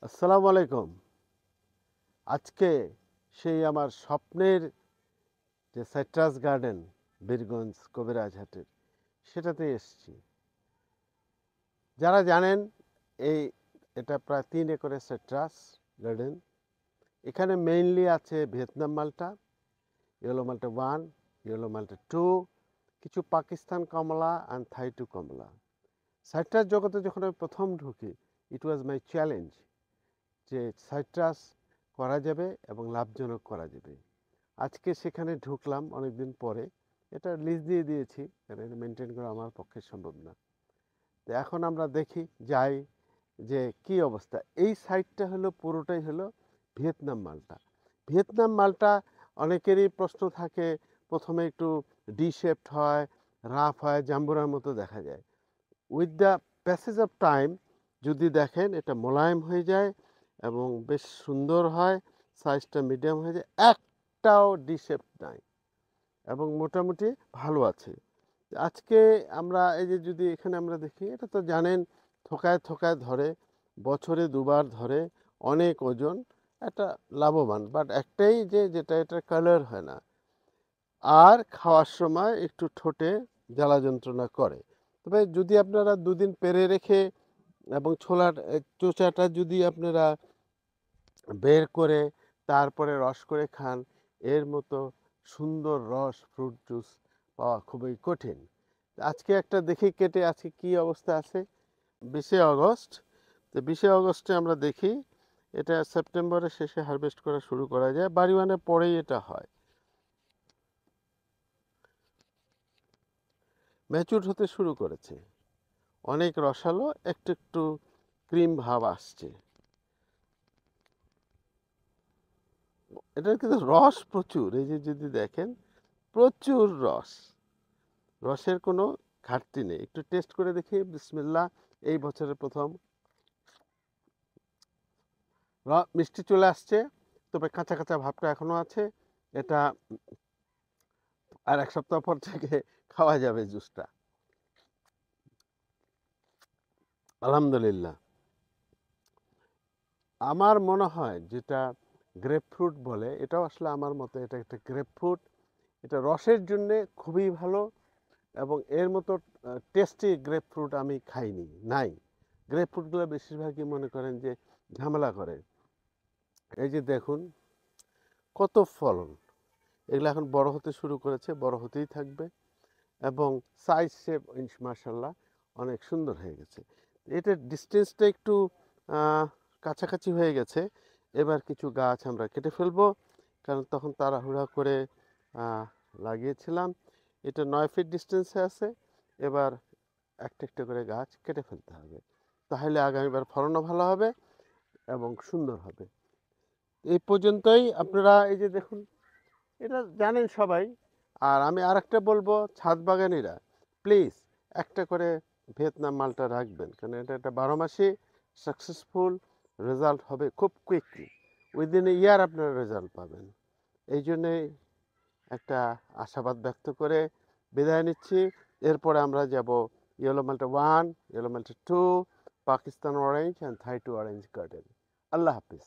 আসসালামু আলাইকুম। আজকে সেই আমার স্বপ্নের যে সাইট্রাস গার্ডেন বীরগঞ্জ কবিরাজহাটের সেটাতে এসেছি। যারা জানেন এই এটা প্রায় ৩ একরের সাইট্রাস গার্ডেন। এখানে মেইনলি আছে ভিয়েতনাম মাল্টা, ইয়েলো মাল্টা 1, ইয়েলো মাল্টা 2, কিছু পাকিস্তান কমলা অ্যান্ড থাই 2 কমলা। সাইট্রাস জগতে যখন আমি প্রথম ঢুকি, ইট ওয়াজ মাই চ্যালেঞ্জ যে সাইট্রাস করা যাবে এবং লাভজনক করা যাবে। আজকে সেখানে ঢুকলাম অনেকদিন পরে। এটা লিজ দিয়ে দিয়েছি, কারণ এটা মেনটেন করা আমার পক্ষে সম্ভব না। তো এখন আমরা দেখি যাই যে কি অবস্থা। এই সাইডটা হলো পুরোটাই হলো ভিয়েতনাম মালটা। ভিয়েতনাম মালটা অনেকেরই প্রশ্ন থাকে, প্রথমে একটু ডি শেপড হয়, রাফ হয়, জাম্বুরার মতো দেখা যায়। With the passage of time যদি দেখেন এটা মোলায়েম হয়ে যায় এবং বেশ সুন্দর হয়, সাইজটা মিডিয়াম হয়ে যায়, একটাও ডিশেপ নাই এবং মোটামুটি ভালো আছে। আজকে আমরা এই যে যদি এখানে আমরা দেখি, এটা তো জানেন থোকায় থোকায় ধরে, বছরে দুবার ধরে, অনেক ওজন, একটা লাভবান। বাট একটাই যে যেটা এটা কালার হয় না, আর খাওয়ার সময় একটু ঠোঁটে জ্বালা যন্ত্রণা করে। তবে যদি আপনারা দুদিন পেরে রেখে এবং ছোলার চোচাটা যদি আপনারা বের করে তারপরে রস করে খান, এর মতো সুন্দর রস ফ্রুট জুস পাওয়া খুবই কঠিন। আজকে একটা দেখি কেটে আজকে কি অবস্থা আছে। 20শে আগস্ট। তো 20শে আগস্টে আমরা দেখি এটা সেপ্টেম্বরের শেষে হারভেস্ট করা শুরু করা যায়, বাড়িওয়ানের পরেই এটা হয়। ম্যাচুর হতে শুরু করেছে, অনেক রসালো, একটু একটু ক্রিম ভাব আসছে। এটার কিন্তু রস প্রচুর, এই যে যদি দেখেন প্রচুর রস, রসের কোনো ঘাটতি নেই। একটু টেস্ট করে দেখি, বিসমিল্লাহ। এই বছরের প্রথম মিষ্টি চলে আসছে, তবে কাঁচা কাঁচা ভাবটা এখনো আছে। এটা আর 1 সপ্তাহ পর থেকে খাওয়া যাবে জুসটা। আলহামদুলিল্লাহ। আমার মনে হয় যেটা গ্রেপ ফ্রুট বলে, এটাও আসলে আমার মতে এটা একটা গ্রেপ ফ্রুট। এটা রসের জন্যে খুবই ভালো এবং এর মতো টেস্টি গ্রেপ ফ্রুট আমি খাইনি, নাই। গ্রেপ ফ্রুটগুলো বেশিরভাগই মনে করেন যে ঝামেলা করে। এই যে দেখুন কত ফলন, এগুলো এখন বড় হতে শুরু করেছে, বড় হতেই থাকবে এবং সাইজ শেপ মাশাল্লাহ অনেক সুন্দর হয়ে গেছে। এটার ডিস্টেন্সটা একটু কাছাকাছি হয়ে গেছে। এবার কিছু গাছ আমরা কেটে ফেলবো, কারণ তখন তাড়াহুড়া করে লাগিয়েছিলাম। এটা 9 ফিট ডিস্টেন্সে আছে। এবার একটা একটা করে গাছ কেটে ফেলতে হবে, তাহলে আগামীবার ফলনও ভালো হবে এবং সুন্দর হবে। এই পর্যন্তই। আপনারা এই যে দেখুন, এটা জানেন সবাই। আর আমি আরেকটা বলবো, ছাদ বাগানিরা প্লিজ একটা করে ভিয়েতনাম মালটা রাখবেন, কারণ এটা একটা 12 মাসই সাকসেসফুল রেজাল্ট হবে খুব কুইকলি। উইদিন এ ইয়ার আপনারা রেজাল্ট পাবেন। এই জন্যে একটা আশাবাদ ব্যক্ত করে বিদায় নিচ্ছি। এরপরে আমরা যাব yellow Malta 1, yellow Malta 2, Pakistan orange and Thai 2 orange garden. Allah Hafiz.